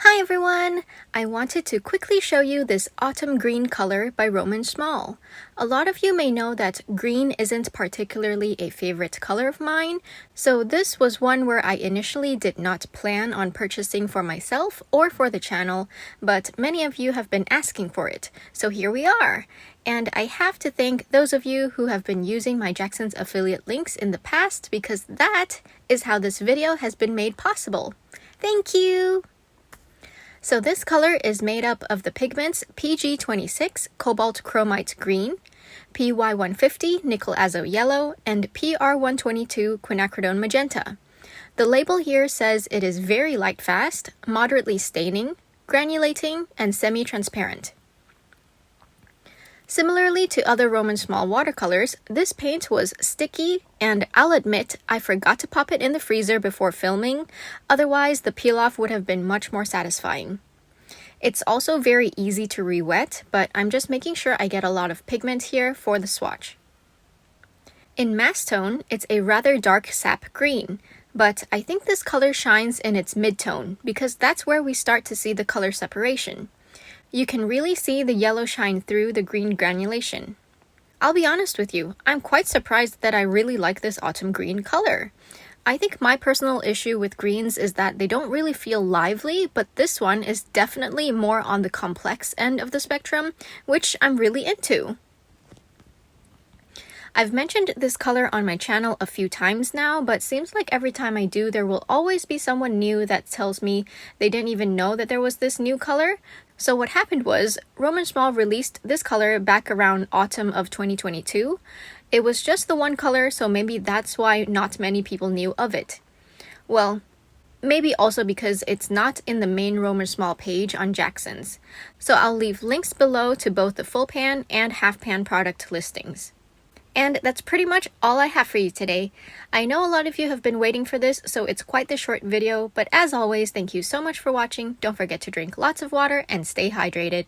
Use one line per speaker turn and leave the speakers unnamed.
Hi everyone! I wanted to quickly show you this autumn green color by Szmal. A lot of you may know that green isn't particularly a favorite color of mine, so this was one where I initially did not plan on purchasing for myself or for the channel, but many of you have been asking for it, so here we are! And I have to thank those of you who have been using my Jackson's affiliate links in the past because that is how this video has been made possible. Thank you! So this color is made up of the pigments PG26 Cobalt Chromite Green, PY150 Nickel Azo Yellow, and PR122 Quinacridone Magenta. The label here says it is very light fast, moderately staining, granulating, and semi-transparent. Similarly to other Szmal watercolors, this paint was sticky, and I'll admit I forgot to pop it in the freezer before filming, otherwise the peel-off would have been much more satisfying. It's also very easy to re-wet, but I'm just making sure I get a lot of pigment here for the swatch. In mass tone, it's a rather dark sap green, but I think this color shines in its mid-tone because that's where we start to see the color separation. You can really see the yellow shine through the green granulation. I'll be honest with you, I'm quite surprised that I really like this autumn green color. I think my personal issue with greens is that they don't really feel lively, but this one is definitely more on the complex end of the spectrum, which I'm really into. I've mentioned this color on my channel a few times now, but seems like every time I do, there will always be someone new that tells me they didn't even know that there was this new color. So what happened was, Szmal released this color back around autumn of 2022. It was just the one color, so maybe that's why not many people knew of it. Well, maybe also because it's not in the main Szmal page on Jackson's. So I'll leave links below to both the full pan and half pan product listings. And that's pretty much all I have for you today. I know a lot of you have been waiting for this, so it's quite the short video, but as always, thank you so much for watching. Don't forget to drink lots of water and stay hydrated.